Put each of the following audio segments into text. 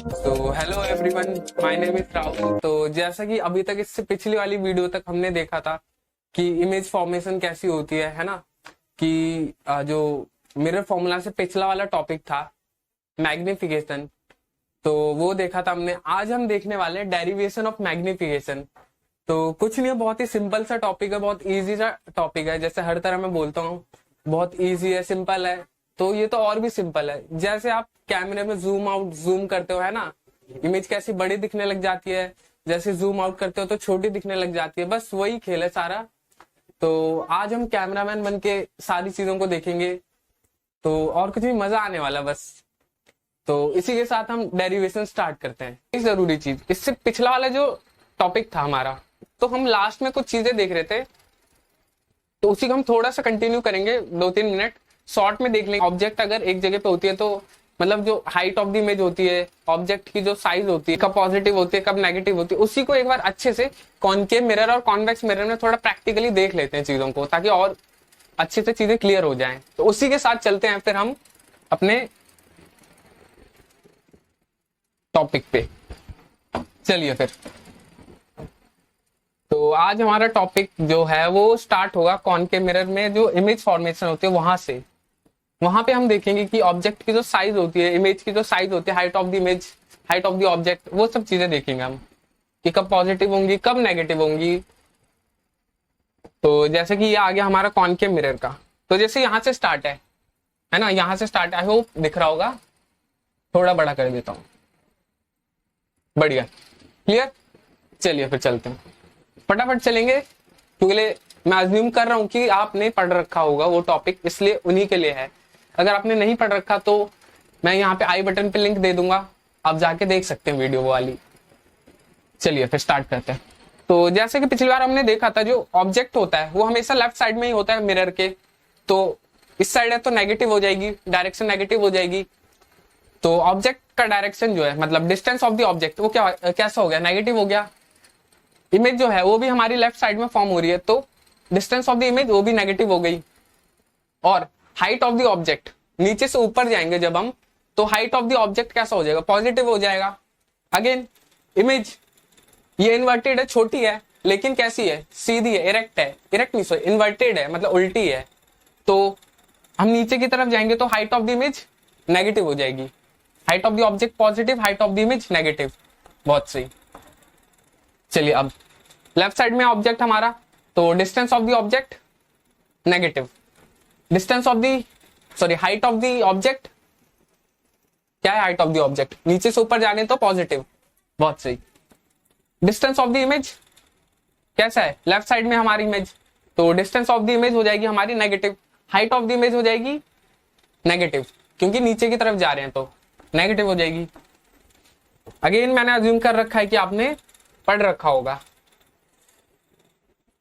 तो hello everyone, my name is Rahul. तो जैसा कि अभी तक इससे पिछली वाली वीडियो तक हमने देखा था कि इमेज फॉर्मेशन कैसी होती है ना, कि जो मिरर फॉर्मूला से पिछला वाला टॉपिक था मैग्निफिकेशन, तो वो देखा था हमने। आज हम देखने वाले हैं डेरिवेशन ऑफ मैग्निफिकेशन। तो कुछ नहीं है, बहुत ही सिंपल सा टॉपिक है, बहुत इजी सा टॉपिक है। जैसे हर तरह मैं बोलता हूँ बहुत इजी है, सिंपल है, तो ये तो और भी सिंपल है। जैसे आप कैमरे में जूम आउट जूम करते हो है ना, इमेज कैसी बड़ी दिखने लग जाती है, जैसे जूम आउट करते हो तो छोटी दिखने लग जाती है, बस वही खेल है सारा। तो आज हम कैमरामैन बन के सारी चीजों को देखेंगे, तो और कुछ भी मजा आने वाला बस। तो इसी के साथ हम डेरिवेशन स्टार्ट करते हैं। एक जरूरी चीज, इससे पिछला वाला जो टॉपिक था हमारा, तो हम लास्ट में कुछ चीजें देख रहे थे, तो उसी को हम थोड़ा सा कंटिन्यू करेंगे, 2-3 मिनट शॉर्ट में देख लेंगे। ऑब्जेक्ट अगर एक जगह पे होती है तो मतलब जो हाइट ऑफ द इमेज होती है, ऑब्जेक्ट की जो साइज होती है, कब पॉजिटिव होती है कब नेगेटिव होती है, उसी को एक बार अच्छे से कॉनकेव मिरर और कॉन्वेक्स मिरर में थोड़ा प्रैक्टिकली देख लेते हैं चीजों को, ताकि और अच्छे से चीजें क्लियर हो जाएं। तो उसी के साथ चलते हैं फिर हम अपने टॉपिक पे। चलिए फिर, तो आज हमारा टॉपिक जो है वो स्टार्ट होगा कॉनकेव मिरर में जो इमेज फॉर्मेशन होती है वहां से। वहां पे हम देखेंगे कि ऑब्जेक्ट की जो साइज होती है, इमेज की जो साइज होती है, height of the image, height of the object, वो सब चीजें देखेंगे हम कि कब पॉजिटिव होंगी कब नेगेटिव होंगी। तो जैसे कि ये आ गया हमारा कॉनकेव मिरर का, तो जैसे यहाँ से स्टार्ट है ना, यहाँ से स्टार्ट, आई होप दिख रहा होगा, थोड़ा बड़ा कर देता हूँ, बढ़िया, क्लियर। चलिए फिर चलते हैं, फटाफट चलेंगे, क्योंकि मैं अज्यूम कर रहा हूँ कि आपने पढ़ रखा होगा वो टॉपिक, इसलिए उन्हीं के लिए है। अगर आपने नहीं पढ़ रखा तो मैं यहाँ पे आई बटन पे लिंक दे दूंगा, आप जाके देख सकते हैं वीडियो वाली। चलिए फिर स्टार्ट करते हैं। तो जैसे कि पिछली बार हमने देखा था, जो ऑब्जेक्ट होता है वो हमेशा लेफ्ट साइड में ही होता है मिरर के। तो इस साइड है तो नेगेटिव हो जाएगी, डायरेक्शन नेगेटिव हो जाएगी। तो ऑब्जेक्ट का डायरेक्शन जो है, मतलब डिस्टेंस ऑफ द ऑब्जेक्ट, वो कैसा हो गया, नेगेटिव हो गया। इमेज जो है वो भी हमारी लेफ्ट साइड में फॉर्म हो रही है, तो डिस्टेंस ऑफ द इमेज वो भी नेगेटिव हो गई। और हाइट ऑफ द ऑब्जेक्ट, नीचे से ऊपर जाएंगे जब हम, तो हाइट ऑफ द ऑब्जेक्ट कैसा हो जाएगा, पॉजिटिव हो जाएगा। अगेन इमेज ये इन्वर्टेड है, छोटी है, लेकिन कैसी है, सीधी है, इरेक्ट है, इरेक्ट नहीं सॉरी इन्वर्टेड है, मतलब उल्टी है। तो हम नीचे की तरफ जाएंगे तो height of the image negative हो जाएगी। Height of the object positive, height of the image negative, बहुत सही। चलिए अब लेफ्ट साइड में ऑब्जेक्ट हमारा, तो distance of the object negative, distance of the sorry height of the object, क्या है हाइट ऑफ द ऑब्जेक्ट, नीचे से ऊपर जाने तो पॉजिटिव, बहुत सही। डिस्टेंस ऑफ द इमेज कैसा है, लेफ्ट साइड में हमारी इमेज, तो डिस्टेंस ऑफ द इमेज हो जाएगी हमारी negative, height of the image हो जाएगी नेगेटिव, क्योंकि नीचे की तरफ जा रहे हैं तो नेगेटिव हो जाएगी। अगेन मैंने अज्यूम कर रखा है कि आपने पढ़ रखा होगा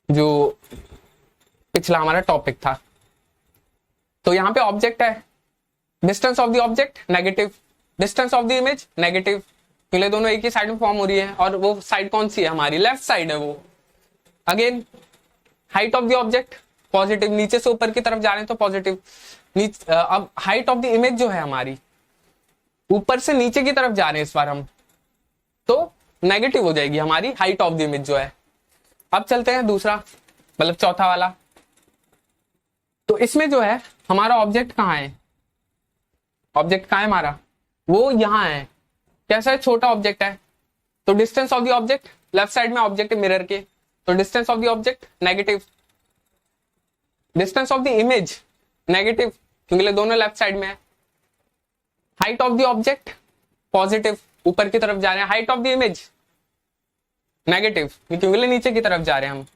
जो पिछला हमारा टॉपिक था। तो यहाँ पे ऑब्जेक्ट है, distance of the object negative, distance of the image negative, क्योंकि दोनों एक ही साइड में फॉर्म हो रही है, और वो साइड कौन सी है हमारी, लेफ्ट साइड है वो। Again height of the object positive, नीचे से ऊपर की तरफ जा रहे हैं तो पॉजिटिव। अब हाइट ऑफ द इमेज जो है हमारी, ऊपर से नीचे की तरफ जा रहे हैं इस बार हम, तो नेगेटिव हो जाएगी हमारी हाइट ऑफ द इमेज जो है। अब चलते हैं दूसरा, मतलब चौथा वाला। तो इसमें जो है हमारा ऑब्जेक्ट कहाँ है, ऑब्जेक्ट कहाँ है हमारा, वो यहाँ है। कैसा है, छोटा ऑब्जेक्ट है, तो distance of the object, left side में ऑब्जेक्ट है मिरर के, तो distance of the object negative, distance of the image negative, क्योंकि दोनों लेफ्ट साइड में है। Height of the object positive, ऊपर की तरफ जा रहे हैं, height of the image negative, क्योंकि नीचे की तरफ जा रहे हैं हम।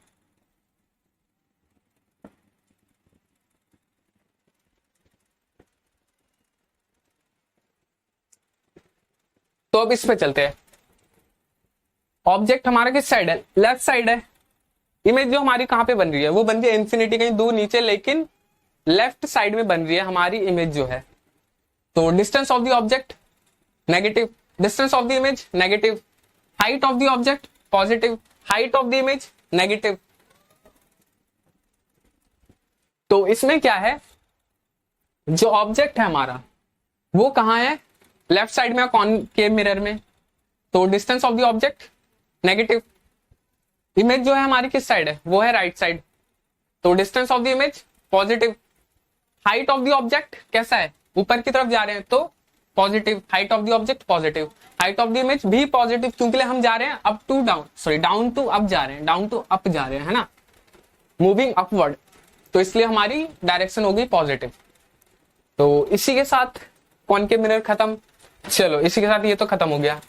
तो अब इस पे चलते हैं। ऑब्जेक्ट हमारा किस साइड है, लेफ्ट साइड है। इमेज जो हमारी कहां पे बन रही है, वो बन रही है इंफिनिटी कहीं दूर नीचे, लेकिन लेफ्ट साइड में बन रही है हमारी इमेज जो है। तो distance of the object negative, distance of the image negative, height of the object positive, height of the image negative. तो इसमें क्या है, जो ऑब्जेक्ट है हमारा वो कहां है, लेफ्ट साइड में कॉनकेव मिरर में, तो distance of the object negative. Image जो है हमारी किस साइड है, वो है राइट साइड, तो distance of the image positive. Height of the object कैसा है, ऊपर की तरफ जा रहे हैं तो positive, height of the object positive, height of the image भी पॉजिटिव, क्योंकि हम जा रहे हैं up to down, sorry down to up जा रहे हैं, डाउन टू अप जा रहे हैं, है ना, मूविंग अपवर्ड, तो इसलिए हमारी डायरेक्शन हो गई पॉजिटिव। तो इसी के साथ कॉनकेव मिरर खत्म। चलो इसी के साथ ये तो खत्म हो गया,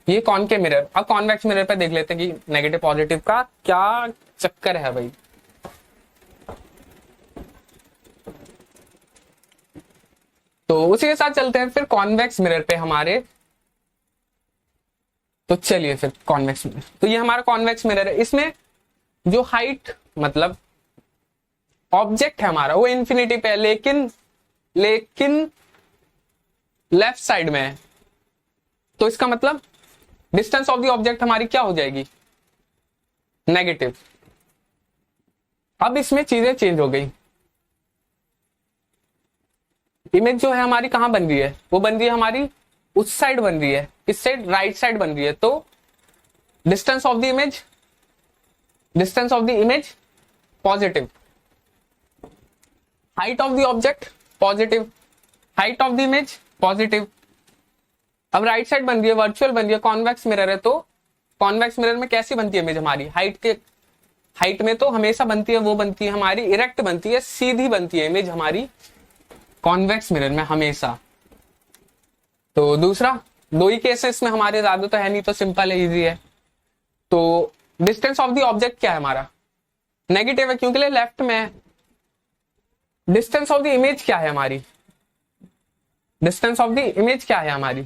ये कॉनकेव मिरर। अब कॉन्वेक्स मिरर पे देख लेते हैं कि नेगेटिव पॉजिटिव का क्या चक्कर है भाई। तो उसी के साथ चलते हैं फिर कॉन्वेक्स मिरर पे हमारे। तो चलिए फिर कॉन्वेक्स मिरर, तो ये हमारा कॉन्वेक्स मिरर है। इसमें जो हाइट मतलब ऑब्जेक्ट है हमारा वो इंफिनिटी पे है, लेकिन लेफ्ट साइड में है, तो इसका मतलब डिस्टेंस ऑफ द ऑब्जेक्ट हमारी क्या हो जाएगी, नेगेटिव। अब इसमें चीजें चेंज हो गई, इमेज जो है हमारी कहां बन रही है, वो बन रही है हमारी उस साइड बन रही है, इस साइड राइट साइड बन रही है, तो distance of the image positive, height of the object positive, height of the image positive. अब राइट साइड बन रही है, वर्चुअल बन रही है, कॉन्वेक्स मिरर है, तो कॉन्वेक्स मिरर में कैसी बनती है इमेज हमारी, हाइट में तो हमेशा बनती है, वो बनती है हमारी इरेक्ट बनती है, सीधी बनती है इमेज हमारी कॉन्वेक्स मिरर में हमेशा। तो दूसरा, दो ही केसेस में हमारे, ज्यादा तो है नहीं, तो सिंपल है, इजी है। तो डिस्टेंस ऑफ द ऑब्जेक्ट क्या है हमारा, नेगेटिव है क्योंकि लेफ्ट में है। डिस्टेंस ऑफ द इमेज क्या है हमारी, डिस्टेंस ऑफ द इमेज क्या है हमारी,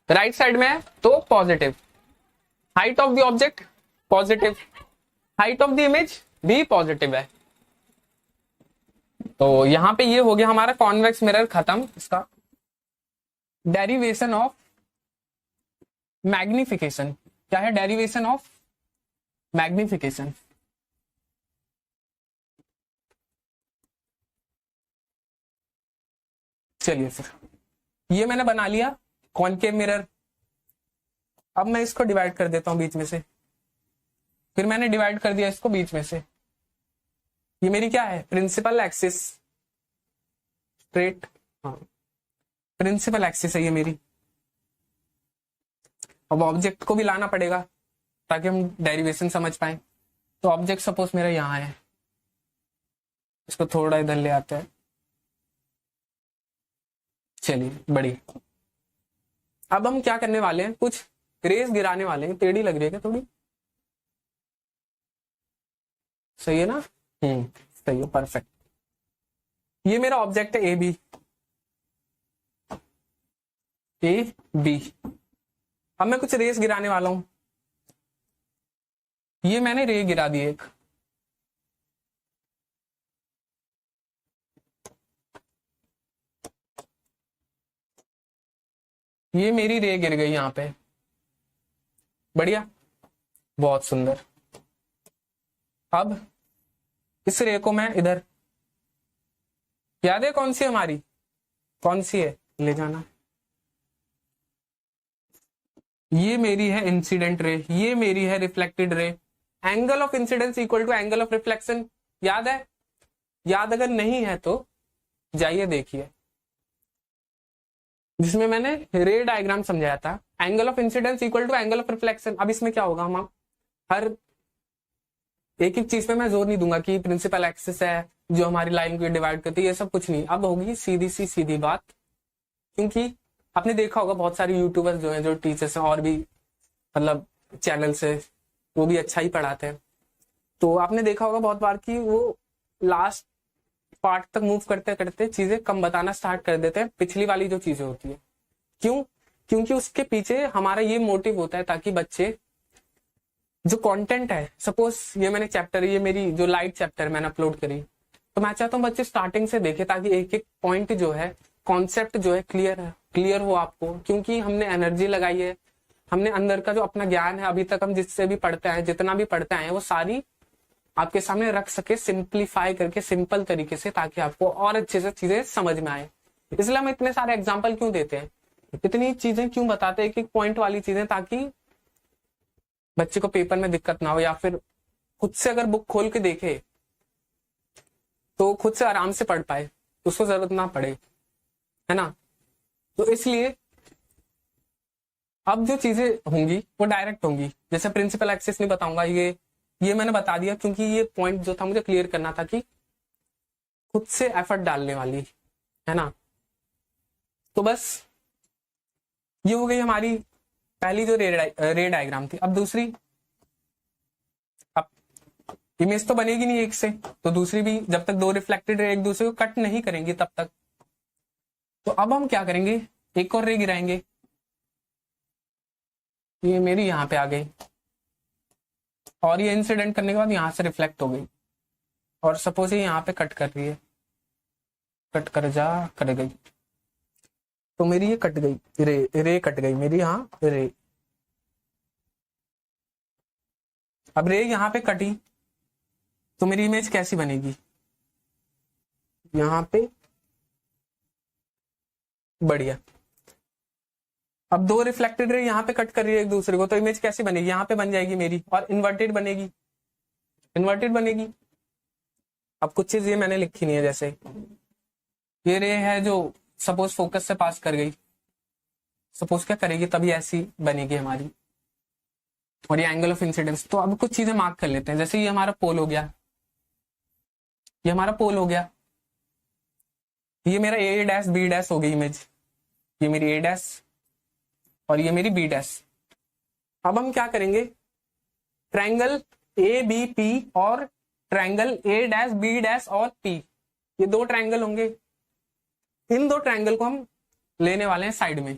राइट साइड में है तो positive. Height of the object positive, height of the image भी पॉजिटिव है। तो यहां पे ये हो गया हमारा कॉन्वेक्स मिरर खत्म। इसका डेरिवेशन ऑफ मैग्निफिकेशन क्या है, डेरिवेशन ऑफ मैग्निफिकेशन। चलिए फिर ये मैंने बना लिया कॉनकेव मिरर। अब मैं इसको डिवाइड कर देता हूं बीच में से, फिर मैंने डिवाइड कर दिया इसको बीच में से। ये मेरी क्या है, प्रिंसिपल एक्सिस, स्ट्रेट, हाँ प्रिंसिपल एक्सिस है ये मेरी। अब ऑब्जेक्ट को भी लाना पड़ेगा ताकि हम डेरिवेशन समझ पाए। तो ऑब्जेक्ट सपोज मेरा यहां है, इसको थोड़ा इधर ले आते हैं, चलिए बढ़िया। अब हम क्या करने वाले हैं, कुछ रेस गिराने वाले हैं। टेढ़ी लग रही है क्या थोड़ी, सही है ना, सही है, परफेक्ट। ये मेरा ऑब्जेक्ट है ए बी। अब मैं कुछ रेस गिराने वाला हूं। ये मैंने रे गिरा दी एक, ये मेरी रे गिर गई यहां पे, बढ़िया, बहुत सुंदर। अब इस रे को मैं इधर, याद है कौन सी हमारी, कौन सी है, ले जाना। ये मेरी है इंसिडेंट रे, ये मेरी है reflected ray. Angle of incidence equal to angle of reflection, याद है, याद अगर नहीं है तो जाइए देखिए, जिसमें मैंने रे डायग्राम समझाया था। Angle of incidence equal to angle of reflection. अब इसमें क्या होगा, हम हर एक एक चीज पे मैं जोर नहीं दूंगा कि प्रिंसिपल एक्सिस है जो हमारी लाइन को डिवाइड करती है, ये सब कुछ नहीं। अब होगी सीधी बात, क्योंकि आपने देखा होगा बहुत सारे यूट्यूबर्स जो हैं, जो टीचर्स हैं और भी मतलब चैनल से, वो भी अच्छा ही पढ़ाते हैं। तो आपने देखा होगा बहुत बार कि वो लास्ट पार्ट तक मूव करते करते चीजें कम बताना स्टार्ट कर देते हैं, पिछली वाली जो चीजें होती है। क्यों, क्योंकि उसके पीछे हमारा ये मोटिव होता है ताकि बच्चे जो कंटेंट है, सपोज ये मैंने चैप्टर, ये मेरी जो लाइट चैप्टर मैंने अपलोड करी, तो मैं चाहता हूँ बच्चे स्टार्टिंग से देखे ताकि एक एक पॉइंट जो है, कॉन्सेप्ट जो है क्लियर हो आपको। क्योंकि हमने एनर्जी लगाई है, हमने अंदर का जो अपना ज्ञान है अभी तक हम जिससे भी पढ़ते आए, जितना भी पढ़ते आए, वो सारी आपके सामने रख सके, सिंप्लीफाई करके सिंपल तरीके से, ताकि आपको और अच्छे से चीजें समझ में आए। इसलिए हम इतने सारे एग्जाम्पल क्यों देते हैं, इतनी चीजें क्यों बताते हैं, एक एक पॉइंट वाली चीजें, ताकि बच्चे को पेपर में दिक्कत ना हो, या फिर खुद से अगर बुक खोल के देखे तो खुद से आराम से पढ़ पाए, उसको जरूरत ना पड़े, है ना। तो इसलिए अब जो चीजें होंगी वो डायरेक्ट होंगी, जैसे प्रिंसिपल एक्सेस नहीं बताऊंगा, ये मैंने बता दिया क्योंकि ये पॉइंट जो था मुझे क्लियर करना था कि खुद से एफर्ट डालने वाली, है ना। तो बस ये हो गई हमारी पहली जो रे डायग्राम थी। अब दूसरी, अब इमेज तो बनेगी नहीं एक से, तो दूसरी भी, जब तक दो रिफ्लेक्टेड रे एक दूसरे को कट नहीं करेंगी तब तक। तो अब हम क्या करेंगे, एक और रे गिराएंगे, ये मेरी यहां पे आ गई और ये इंसिडेंट करने के बाद यहां से रिफ्लेक्ट हो गई, और सपोज ये यहां पे कट कर रही है, कट कर जा कर गई, तो मेरी ये कट गई, रे कट गई मेरी, यहां रे। अब रे यहां पे कटी तो मेरी इमेज कैसी बनेगी, यहां पे बढ़िया। अब दो रिफ्लेक्टेड रे यहां पे कट कर रही है एक दूसरे को, तो इमेज कैसी बनेगी, यहां पे बन जाएगी मेरी, और इन्वर्टेड बनेगी, इन्वर्टेड बनेगी। अब कुछ चीज ये मैंने लिखी नहीं है, जैसे ये रे है जो सपोज फोकस से पास कर गई, सपोज क्या करेगी, तभी ऐसी बनेगी हमारी, और ये एंगल ऑफ इंसिडेंस। तो अब कुछ चीजें मार्क कर लेते हैं, जैसे ये हमारा पोल हो गया, ये हमारा पोल हो गया, ये मेरा ए डैश बी डैश हो गई इमेज, ये मेरी ए डैश और ये मेरी बी डैश। अब हम क्या करेंगे, ट्रायंगल ए बी पी और triangle A dash B dash और पी, ये दो ट्रायंगल होंगे, इन दो ट्रायंगल को हम लेने वाले हैं साइड में।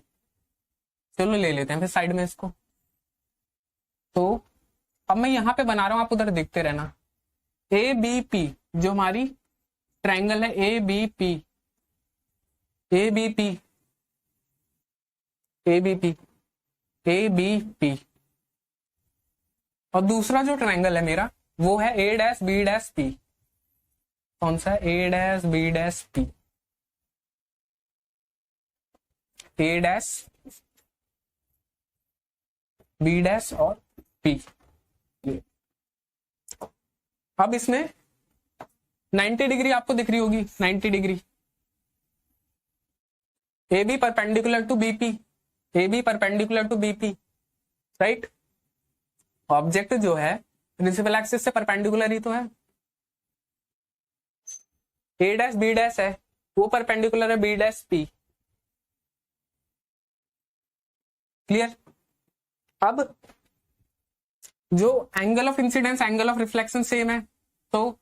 चलो ले लेते हैं फिर साइड में इसको। तो अब मैं यहां पे बना रहा हूं, आप उधर देखते रहना। ए बी पी जो हमारी ट्रायंगल है, A B P, A B P, A B P, A B P, और दूसरा जो ट्रायंगल है मेरा वो है A dash B dash P. कौन सा है, A dash B dash P, A dash B dash और पी। अब इसमें 90 डिग्री आपको दिख रही होगी, 90 degree, A B perpendicular to BP, A B perpendicular to BP, right. Object जो है प्रिंसिपल एक्सिस से परपेंडिकुलर ही तो है, ए डैश बी डैश है वो परपेंडिकुलर है बी डैश पी, क्लियर। अब जो angle of incidence angle of reflection same है, तो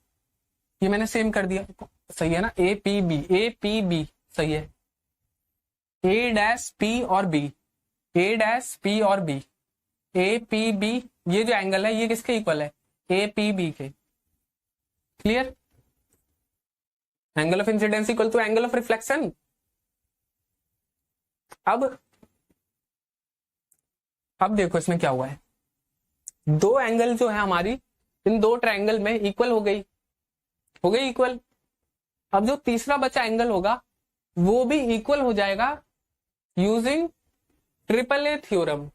ये मैंने सेम कर दिया, सही है ना, A P B, A P B सही है, ए डैश पी और बी, ए डैश पी और बी, ए पी बी, ये जो एंगल है ये किसके इक्वल है, ए पी बी के, clear. Angle of incidence equal to angle of reflection. अब देखो इसमें क्या हुआ है, दो एंगल जो है हमारी इन दो ट्रायंगल में इक्वल हो गई इक्वल। अब जो तीसरा बचा एंगल होगा वो भी इक्वल हो जाएगा using triple A theorem,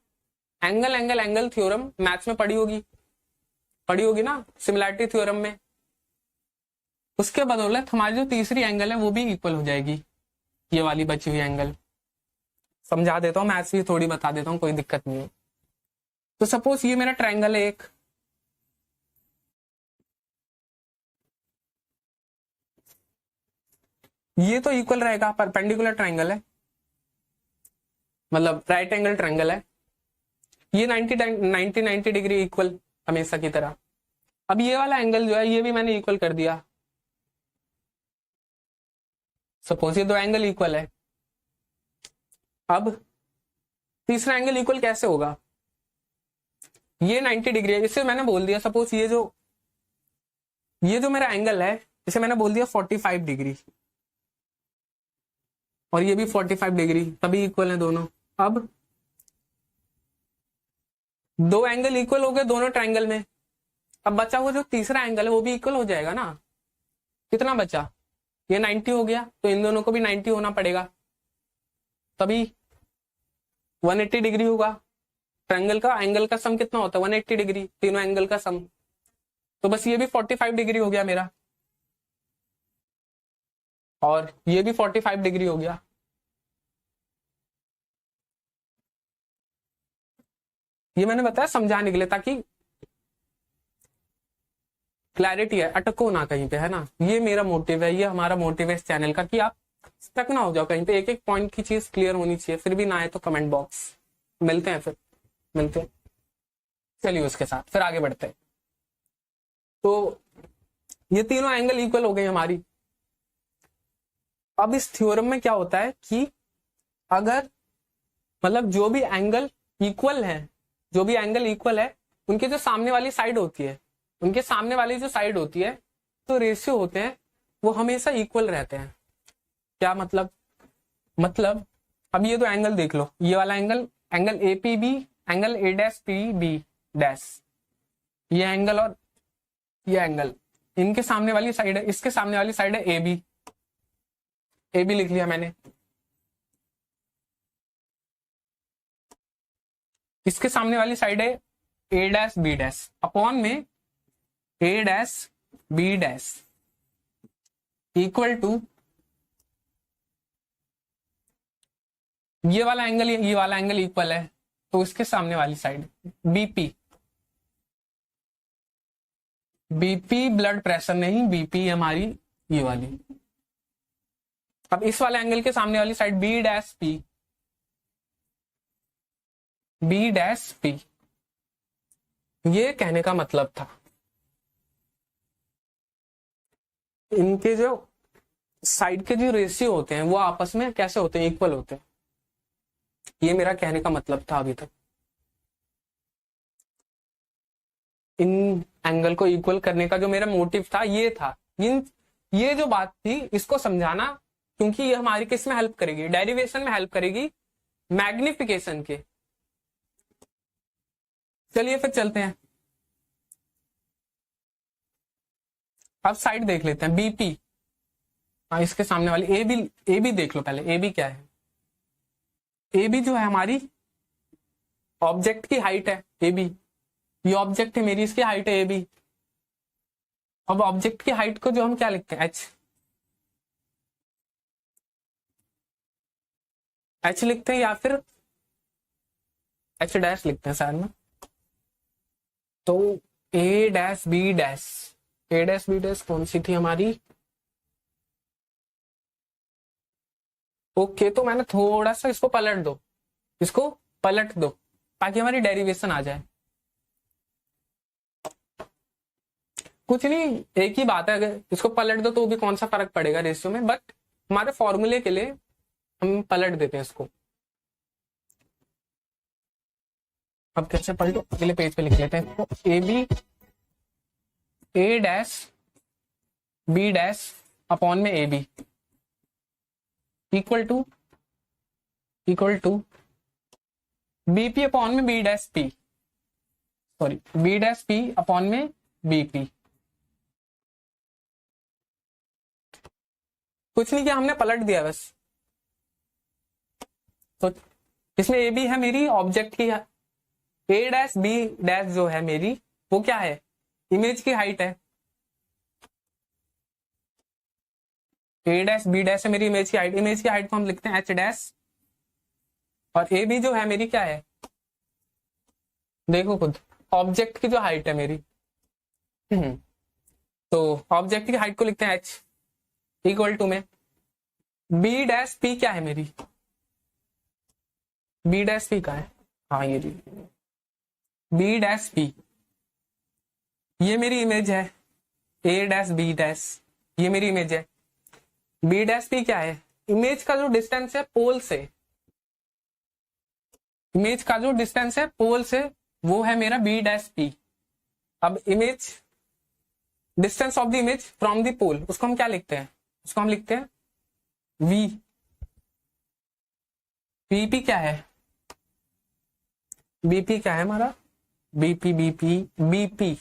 angle angle angle theorem maths में पढ़ी होगी ना, सिमिलैरिटी थ्योरम में। उसके बदौलत हमारी जो तीसरी एंगल है वो भी इक्वल हो जाएगी, ये वाली बची हुई एंगल। समझा देता हूं, मैथ्स भी थोड़ी बता देता हूं, कोई दिक्कत नहीं है। तो सपोज ये मेरा ट्रायंगल है एक, ये तो इक्वल रहेगा, परपेंडिकुलर ट्रायंगल है, मतलब राइट एंगल ट्रायंगल है, ये 90 डिग्री इक्वल हमेशा की तरह। अब ये वाला एंगल जो है ये भी मैंने इक्वल कर दिया, सपोज ये दो एंगल इक्वल है। अब तीसरा एंगल इक्वल कैसे होगा, ये 90 डिग्री है, इससे मैंने बोल दिया सपोज ये जो मेरा एंगल है इसे मैंने बोल दिया 45 डिग्री, और ये भी 45 डिग्री, तभी इक्वल है दोनों। अब दो एंगल इक्वल हो गए दोनों ट्रायंगल में, अब बचा हुआ जो तीसरा एंगल है वो भी इक्वल हो जाएगा ना। कितना बचा, ये 90 हो गया, तो इन दोनों को भी 90 होना पड़ेगा, तभी 180 डिग्री होगा। ट्रायंगल का एंगल का सम कितना होता है? 180 डिग्री, तीनों एंगल का सम। तो बस ये भी 45 डिग्री हो गया मेरा, और ये भी 45 डिग्री हो गया। ये मैंने बताया समझाने के लिए, ताकि क्लैरिटी है, अटको ना कहीं पे, है ना। ये मेरा मोटिव है, ये हमारा मोटिव है इस चैनल का, कि आप स्टक ना हो जाओ कहीं पे। एक एक पॉइंट की चीज क्लियर होनी चाहिए। फिर भी ना आए तो कमेंट बॉक्स, मिलते हैं, फिर मिलते हैं। चलिए उसके साथ फिर आगे बढ़ते हैं। तो ये तीनों एंगल इक्वल हो गई हमारी। अब इस थ्योरम में क्या होता है कि अगर मतलब जो भी एंगल इक्वल है, जो भी एंगल इक्वल है, उनके जो सामने वाली साइड होती है, उनके सामने वाली जो साइड होती है, तो रेशियो होते हैं वो हमेशा इक्वल रहते हैं। क्या मतलब? मतलब अब ये दो एंगल देख लो, ये वाला angle, angle APB, angle A dash P B dash, ये एंगल और ये एंगल, इनके सामने वाली साइड है, इसके सामने वाली साइड है ए बी। ए बी लिख लिया मैंने। इसके सामने वाली साइड है A dash B dash, upon में A dash B dash equal to ये वाला एंगल, ये वाला एंगल इक्वल है, तो इसके सामने वाली side BP. BP blood pressure नहीं, बीपी हमारी ये वाली। अब इस वाले एंगल के सामने वाली side B dash P, B dash P. ये कहने का मतलब था इनके जो साइड के जो रेशियो होते हैं वो आपस में कैसे होते हैं? इक्वल होते हैं। ये मेरा कहने का मतलब था अभी तक। इन एंगल को इक्वल करने का जो मेरा मोटिव था ये था, ये जो बात थी इसको समझाना, क्योंकि ये हमारी किस में हेल्प करेगी? डेरिवेशन में हेल्प करेगी, मैग्निफिकेशन के। चलिए फिर चलते हैं, अब साइड देख लेते हैं बीपी। हाँ, इसके सामने वाली ए बी, ए बी देख लो पहले। ए बी क्या है? ए बी जो है हमारी ऑब्जेक्ट की हाइट है। ए बी ये ऑब्जेक्ट है मेरी, इसकी हाइट है ए बी। अब ऑब्जेक्ट की हाइट को जो हम क्या लिखते हैं? एच, एच लिखते हैं या फिर एच डैश लिखते हैं शायद में। तो ए डैश बी डैश, ए डैश बी डैश कौन सी थी हमारी? ओके, तो मैंने थोड़ा सा इसको पलट दो, इसको पलट दो ताकि हमारी डेरिवेशन आ जाए। कुछ नहीं, एक ही बात है, अगर इसको पलट दो तो भी कौन सा फर्क पड़ेगा रेशियो में, बट हमारे फॉर्मूले के लिए हम पलट देते हैं इसको। अब कैसे पलटो? अगले पेज पे लिख लेते हैं। तो A B, A dash B dash upon में A B equal to BP upon में B dash P, sorry B dash P upon में बीपी। कुछ नहीं किया हमने, पलट दिया बस। तो इसमें ए बी है मेरी ऑब्जेक्ट की, ए डैश बी डैश जो है मेरी वो क्या है? इमेज की हाइट है। ए डैश बी डैश है मेरी इमेज की हाइट, इमेज की हाइट को हम लिखते हैं एच डैश, और ए बी जो है मेरी क्या है? देखो खुद, ऑब्जेक्ट की जो हाइट है मेरी। तो ऑब्जेक्ट की हाइट को लिखते हैं एच इक्वल टू में बी डैश पी क्या है मेरी? बी डैश पी का है, हाँ ये बी डैश पी, ये मेरी इमेज है। ए डैश बी डैश ये मेरी इमेज है। बी डैश पी क्या है? इमेज का जो डिस्टेंस है पोल से, इमेज का जो डिस्टेंस है पोल से वो है मेरा बी डैश पी। अब image, distance of the image from the pole, उसको हम क्या लिखते हैं? उसको हम लिखते हैं वी। बीपी क्या है? बीपी क्या है हमारा? BP BP BP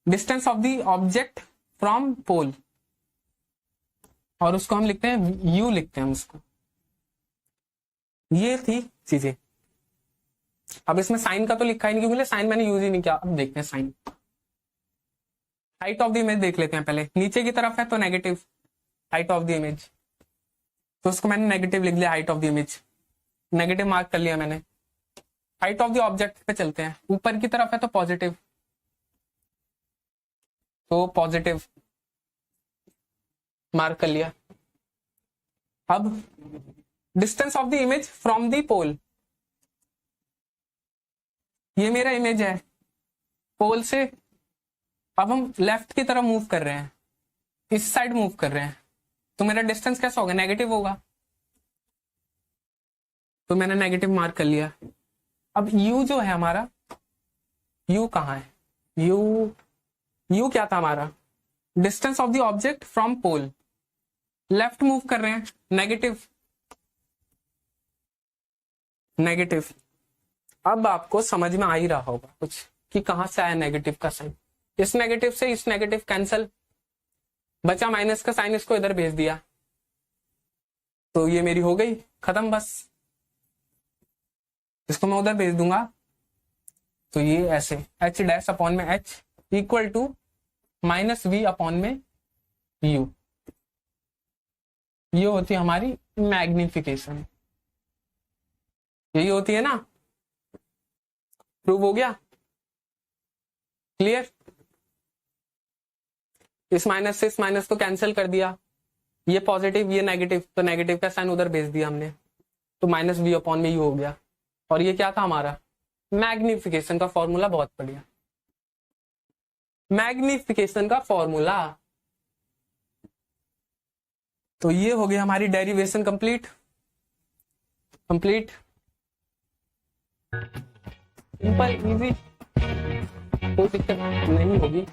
distance of the object from pole, और उसको हम लिखते हैं यू, लिखते हैं उसको। ये थी चीजें। अब इसमें साइन का तो लिखा ही नहीं क्योंकि साइन मैंने यूज ही नहीं किया। अब देखते हैं sign. Height of the image देख लेते हैं पहले। नीचे की तरफ है तो negative height of the image, तो उसको मैंने नेगेटिव लिख लिया। Height of the image negative mark कर लिया मैंने। हाइट ऑफ द ऑब्जेक्ट पे चलते हैं। ऊपर की तरफ है तो पॉजिटिव, तो पॉजिटिव मार्क कर लिया। अब distance of the image from the pole, ये मेरा इमेज है पोल से। अब हम लेफ्ट की तरफ मूव कर रहे हैं, इस साइड मूव कर रहे हैं, तो मेरा डिस्टेंस कैसा होगा? नेगेटिव होगा। तो मैंने नेगेटिव मार्क कर लिया। अब u जो है हमारा, u कहाँ है? u क्या था हमारा? Distance of the object from pole. Left move कर रहे हैं, नेगेटिव नेगेटिव। अब आपको समझ में आ ही रहा होगा कुछ कि कहां से आया नेगेटिव का साइन। इस नेगेटिव से इस नेगेटिव कैंसल, बचा माइनस का साइन, इसको इधर भेज दिया तो ये मेरी हो गई खत्म बस। इसको मैं उधर भेज दूंगा तो ये ऐसे एच डैश अपॉन में H equal to minus V upon में यू। ये होती है हमारी मैग्निफिकेशन, यही होती है ना। प्रूव हो गया? क्लियर? इस माइनस से इस माइनस को कैंसिल कर दिया, ये पॉजिटिव ये नेगेटिव, तो नेगेटिव का साइन उधर भेज दिया हमने, तो माइनस वी अपॉन में यू हो गया। और ये क्या था हमारा? मैग्निफिकेशन का फॉर्मूला। बहुत बढ़िया, मैग्निफिकेशन का फॉर्मूला। तो ये हो गई हमारी डेरिवेशन कंप्लीट। सिंपल इजी, कोई दिक्कत नहीं होगी।